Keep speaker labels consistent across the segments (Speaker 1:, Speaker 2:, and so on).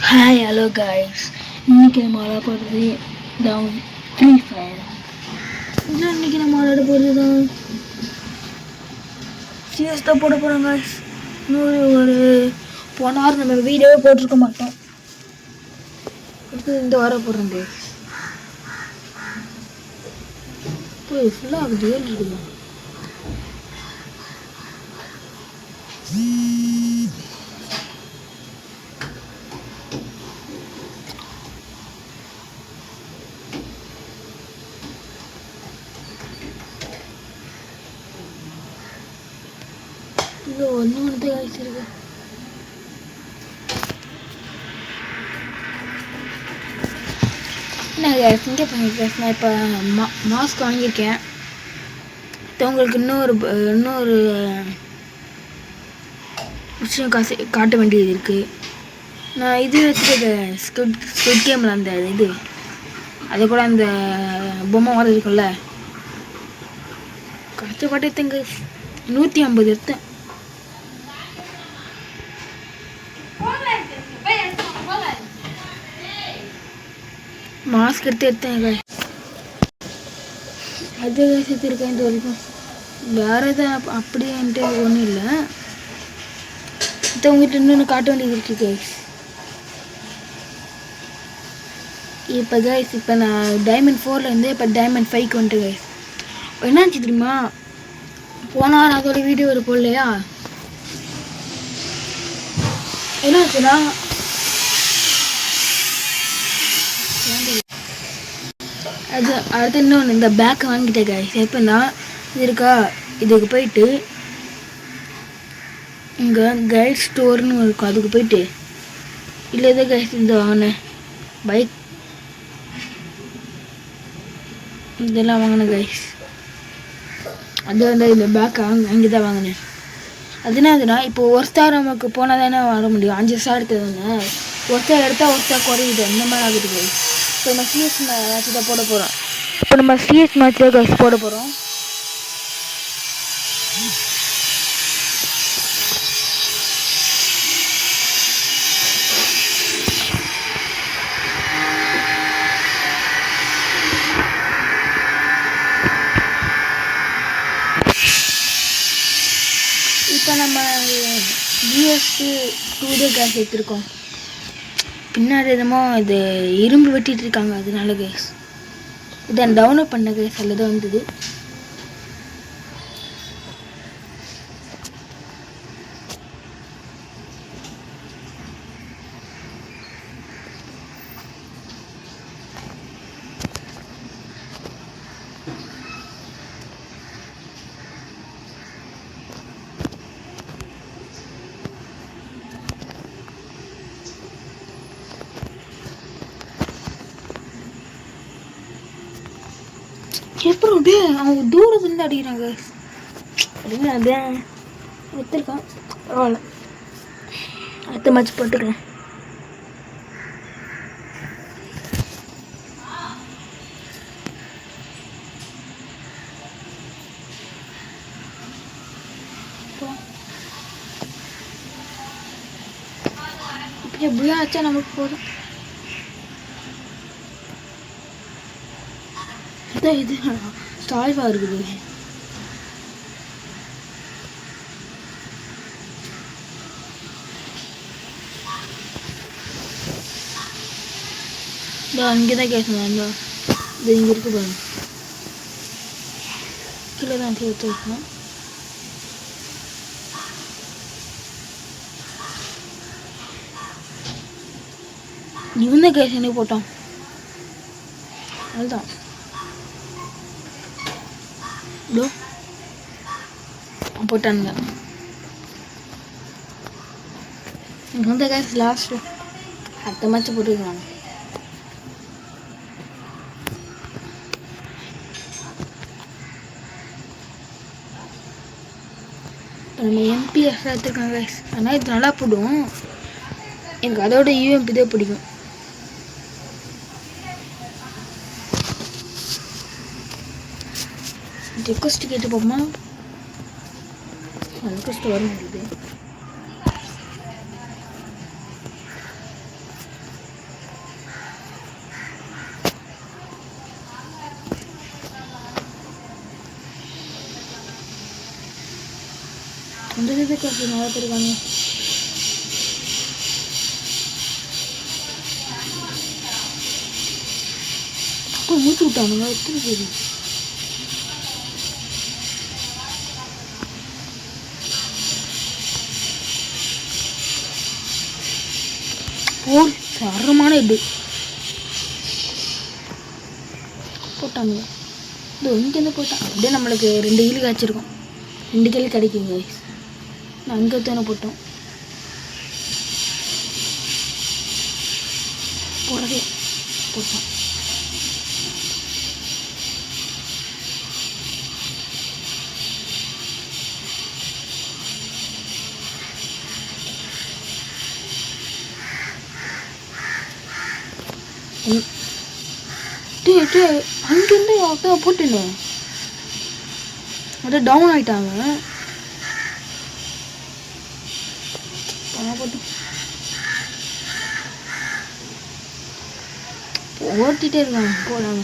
Speaker 1: Hi hello guys, இன்னைக்கு நம்ம விளாட போகிறது தான் ஃப்ரீ ஃபயர். இன்னைக்கு நம்ம விளாட போகிறது தான் சிஎஸ் தான் போட போகிறோம் கைஸ். ஒரு போன வாரம் நம்ம வீடியோவே போட்டிருக்க மாட்டோம். இந்த வாரம் போடுறோம் கைஸ். போய் ஃபுல்லாக அது ஜெயில் இருக்குதா? இது ஒன்று மட்டும் காய்ச்சிருக்கு. என்ன கைஸ், இங்கே பண்ணியிருக்கேன். நான் இப்போ மாஸ்க் வாங்கியிருக்கேன். உங்களுக்கு இன்னொரு விஷயம் காட்ட வேண்டியது இருக்குது. நான் இது வச்சுட்டு ஸ்குட் கேமில் அந்த இது அது கூட அந்த பொம்மை மாதிரி இருக்குல்ல, கஷ்டப்பட்டு எடுத்தேங்க. 150 எடுத்தேன். மாஸ்க் எடுத்தேங்க. அது சேர்த்துருக்கேன் இது வரைக்கும். வேறு எதுவும் அப்படின்ட்டு ஒன்றும் இல்லை. உங்கள்கிட்ட இன்னொன்று காட்ட வேண்டியது இருக்கு கைஸ். இப்போ கைஸ், இப்போ நான் டைமண்ட் 4லேருந்து இப்போ டைமண்ட் 5க்கு வந்துட்டு கைஸ். என்னாச்சு தெரியுமா, போன வாரம் அதோட வீடியோ போடலையா? என்னாச்சுன்னா, அது அடுத்து இன்னொன்று இந்த பேக்கை வாங்கிட்டேன் கைஸ். எப்போன்னா இது இருக்கா, இதுக்கு போயிட்டு இங்கே கைட் ஸ்டோர்னு இருக்கும், அதுக்கு போயிட்டு இல்லை எதை கைஸ் இந்த வாங்கினேன் பைக் இதெல்லாம் வாங்கினேன் கைஸ். அது வந்து இந்த பேக்கை அங்கே தான் வாங்கினேன். அதுனா இப்போ ஒரு ஸ்டார் நமக்கு போனால் தானே வர முடியும். 5 ஸ்டார் எடுத்ததுன்னு ஒரு ஸ்டார் எடுத்தால் ஒரு ஸ்டார் குறையுது, அந்த மாதிரி ஆகுது கைஸ். இப்போ நம்ம சிஎஸ் மேட்ச் தான் போட போகிறோம். இப்போ நம்ம சிஎஸ் மேட்ச் தான் கைஸ் போட போகிறோம். இப்போ நம்ம GS2 கேஸ் எடுத்துருக்கோம். பின்னாடி என்னமோ இது இரும்பு வெட்டிட்டு இருக்காங்க, அதனால கேஸ் இதை டவுன்லோட் பண்ண கேஸ் அல்லதான் வந்தது. எப்படி அப்படியே அவங்க தூரத்துலேருந்து அடிக்கிறாங்க அப்படின்னு அதே எடுத்துருக்கான். பரவாயில்ல, அடுத்த மேட்ச் போட்டுக்கிறேன். இப்படி எப்படியா ஆச்சா நமக்கு போதும். இது ஸ்டால்வா இருக்குது. அங்கேதான் கேட்கணும். இது இங்கே இருக்கு பாருங்க, கீழே தான் சேர்த்து வைக்கணும். இவன் தான் கேஸ் என்ன போட்டான், அதுதான் போட்டானுங்க. இந்த கேஸ் லாஸ்ட் அடுத்த மேட்ச் போட்டுருக்காங்க. நம்ம எம்பிஎஸ் எடுத்துருக்காங்க கைஸ். ஆனால் இது நல்லா போடும். எனக்கு அதோட யூஎம்பி தான் பிடிக்கும். ரெக்வஸ்ட் கேட்டு போமா, ரெக்வஸ்ட் வர முடியுது. காசு நிறைய பேர் இருக்காங்க. அப்போ மூச்சு விட்டானுங்க எத்தனை பேர். போல் தரமான இது போட்டாங்க. இதோ இங்கேருந்து போட்டான். அப்படியே நம்மளுக்கு 2 கிலோ காய்ச்சிருக்கோம். 2 கிலோ கிடைக்குங்க. நான் அங்கே தானே போட்டோம். போடுறதே போட்டான். அங்கேருந்து அப்போ போட்டுட்டேன். அப்படியே டவுன் ஆகிட்டாங்க. போட்டு ஓட்டிகிட்டே இருக்காங்க போடாம.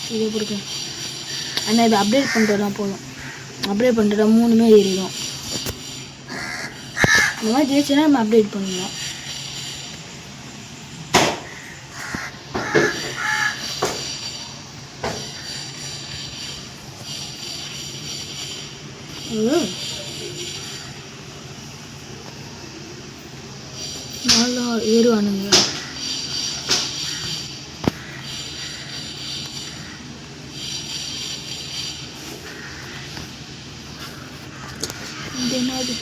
Speaker 1: இதே பிடிக்கும். ஆனால் இதை அப்டேட் பண்ணுறதா போதும். அப்டேட் பண்ணுறதா 3மே ஏறிடும். இந்த மாதிரி ஜெயிச்சுன்னா நம்ம அப்டேட் பண்ணலாம். நல்லா ஏறுவானுங்க. என்னது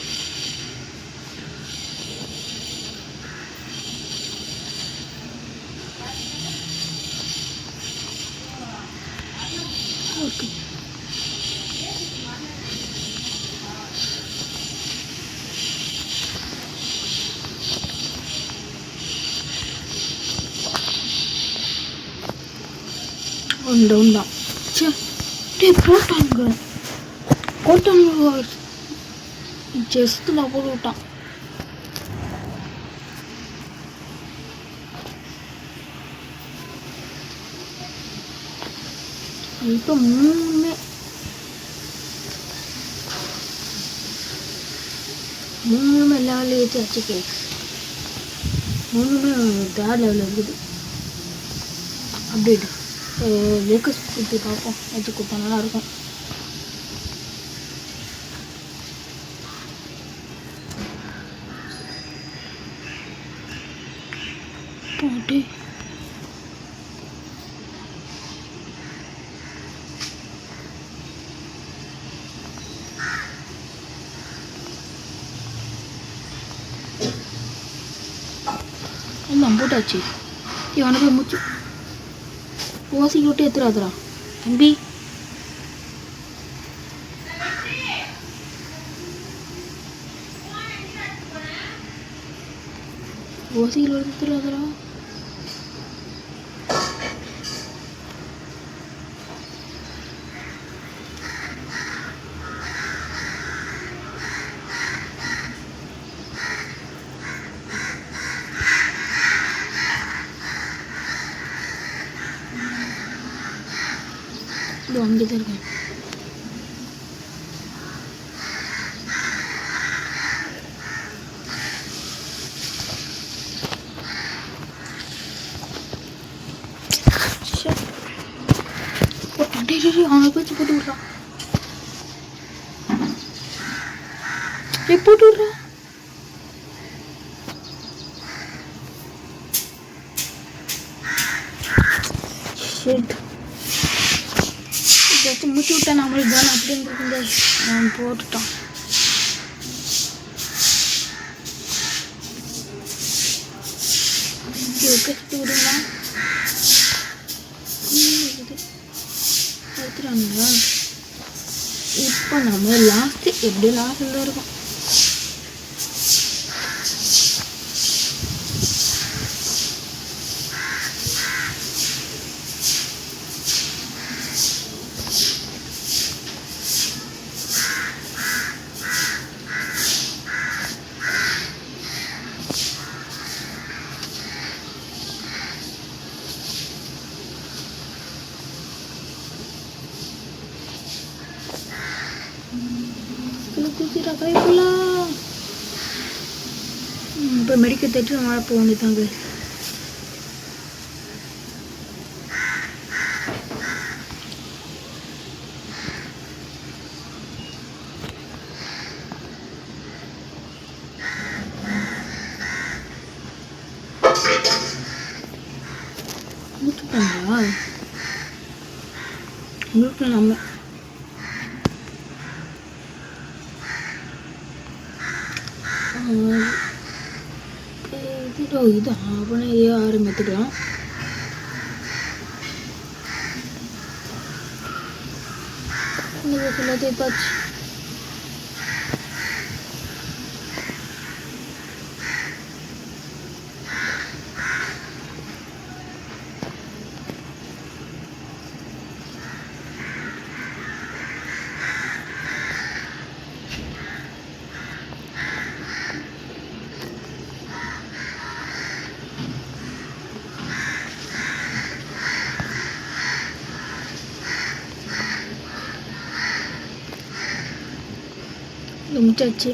Speaker 1: டவுன் தான். போட்டாங்க செஸ்ட்ல போட்டு விட்டான். இப்போ 3மே லெவலில் வச்சு வச்சுக்கேன். 3மே தேர்ட் லெவலில் இருக்குது. அப்டேட் வேக்கஸ் கொடுத்து பார்ப்போம். வச்சு கொடுத்தா நல்லாயிருக்கும். போட்டு எல்லாம் போட்டாச்சு. இவனை போய் மூச்சு ஓசிக்கு விட்டு எடுத்துறாதுரா தம்பி. ஓசியில் எடுத்துறாதுரா. இது அங்கே தான் இருக்கேன். அவனை போச்சு போட்டு விட்றான். போட்டு விட்றான். மூச்சு விட்டா நம்மளுக்கு தானே அப்படிங்கிறது அவன் போட்டுட்டான். சுட்டு விடுங்களா எடுத்துட்டானுங்களா. இப்போ நம்ம லாஸ்ட்டு எப்படி லாஸ்ட்டில் தான் இருக்கும். குதிரா கைக்குள்ளா. இப்போ மெடிக்கல் தேட்டு நம்மளால் போக வேண்டியதாங்க. உங்களுக்கு நம்ம இது அப்படின்னா இதே ஆரம்பித்துக்கலாம். எல்லாத்தையும் பார்த்து முடிச்சாச்சு.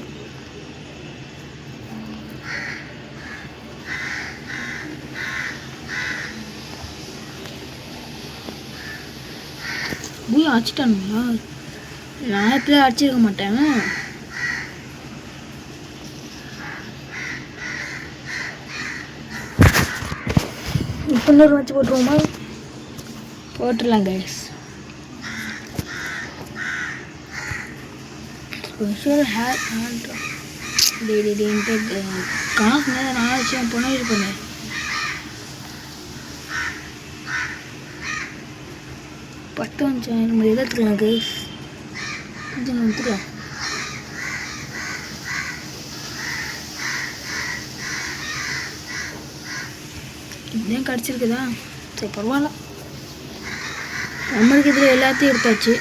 Speaker 1: பூய் அடிச்சிட்டானுங்களா? நான் எப்படியே அடிச்சிருக்க மாட்டேன். இப்போ இன்னொரு வச்சு போட்டுருவோமா? போட்டுடலாம் கைஸ். ஸ்பெஷல் ஹேர் காசு நான் விஷயம் போனால் இருப்பேன். பத்து வந்துச்சு நம்ம எதாச்சுக்கலாம் கைஸ். கொஞ்சம் எடுத்துக்கலாம். இப்படியும் கிடச்சிருக்குதா? சரி பரவாயில்ல. நம்மளுக்கு இதில் எல்லாத்தையும் எடுத்தாச்சு.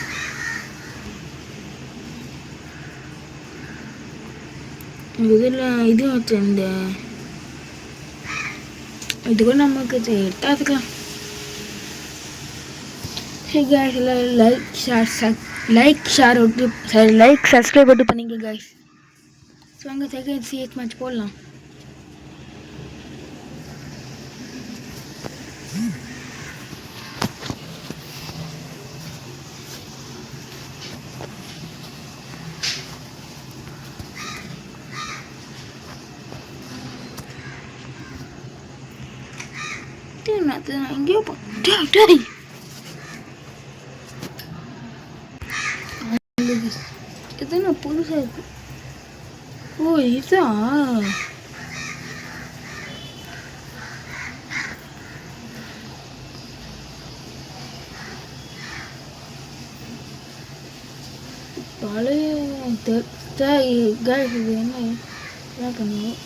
Speaker 1: இதில் இது வச்சு இந்த இது கூட நமக்கு எடுத்தாதுக்கலாம். சரி கைஸ், எல்லாம் லைக் சப்ஸ்கிரைப் மட்டும் பண்ணிங்க கைஸ். ஸோ அங்கே செகண்ட் சிஎஸ் மேட்ச் போடலாம். எங்கேயோ இதுனா புதுசா இருக்கு. ஓ இதா பழைய இது என்ன பண்ணுவோம்?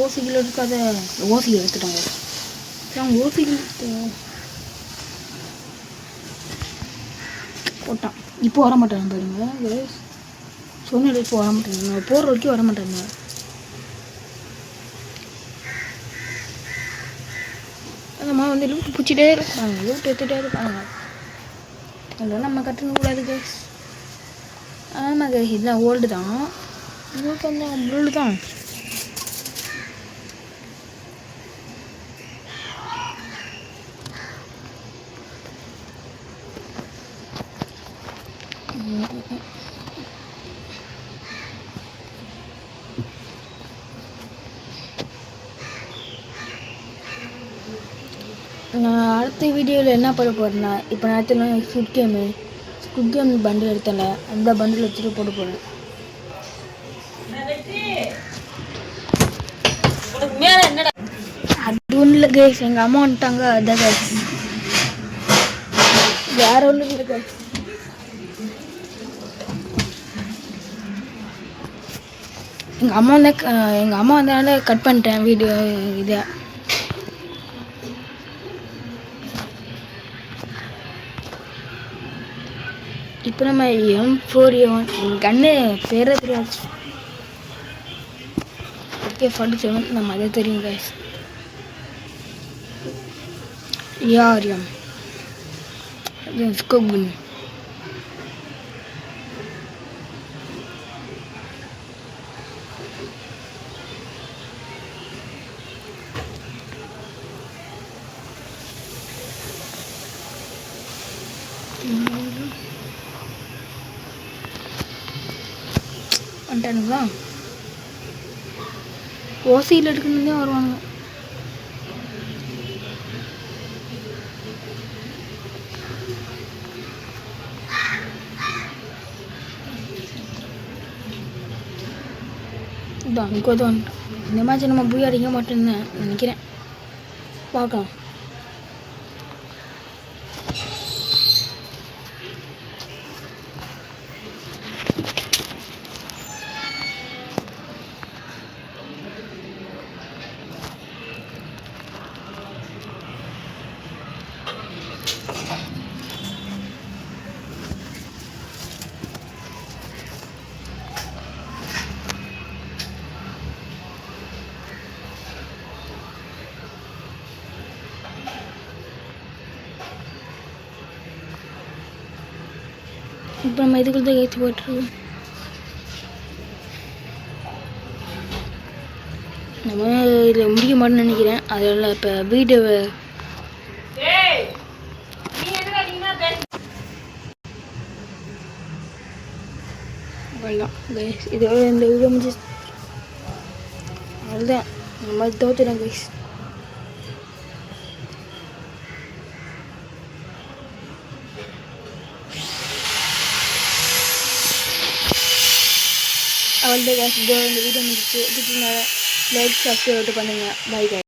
Speaker 1: ஓசிகள் இருக்காத ஓசிகள் எடுத்துட்டாங்க. ஓசிகள் போட்டான். இப்போ வர மாட்டாங்க பாருங்க. சொன்ன இப்போ வர மாட்டாங்க. போகிற வரைக்கும் வர மாட்டாங்க. அம்மா வந்து லூட்டு பிடிச்சிட்டே இருப்பாங்க. லூட்டு எடுத்துகிட்டே இருப்பாங்க. அதெல்லாம் நம்ம கற்றுக்கக்கூடாது கைஸ். ஆமாம் கைஸ், இதெல்லாம் ஓல்டு தான். இதுக்கு வந்து ஓல்டு தான். நான் அடுத்த வீடியோவில் என்ன பண்ண போகிறேன்னா, இப்போ நேரத்தில் ஸ்குட் கேம் பண்டில் எடுத்தல, அந்த பண்டில் வச்சுட்டு போட போகிறேன். அது ஒன்றும் இல்லை கைஸ், எங்கள் அம்மா வந்துட்டாங்க. அதான் கைஸ், வேற ஒன்றும் இல்லை கைஸ். எங்கள் அம்மா வந்தனால கட் பண்ணிட்டேன் வீடியோ இதை. இப்போ நம்ம M4A1 கண்ணு பேர தெரியாது. AK-47 நம்ம அதை தெரியும் கைஸ். யாரியம் ஸ்கோகுல் வந்துட்டானுங்களா? ஓசியில் எடுக்கணுன்னே வருவானுங்க. இதான் இங்கோதான். இந்த மேட்ச் நம்ம போய் அடிக்க மாட்டோன்னு நினைக்கிறேன். பார்க்கலாம். இப்போ நம்ம இதுக்குள்ள தான் ஏற்றி போட்டுருக்கோம். நம்ம இதில் முடிக்க மாட்டோம்னு நினைக்கிறேன். அதெல்லாம் இப்போ வீடியோ அவ்வளோதான் கைஸ். இதோட இந்த வீடியோ முடிஞ்சு அவ்வளோதான். நம்ம தோத்துறோம் கைஸ். அவ்வளோதான் கைஸ். இதோட இந்த வீடியோ முடிச்சு லைக் சப்ஸ்கிரைப் பண்ணுங்கள். Bye guys.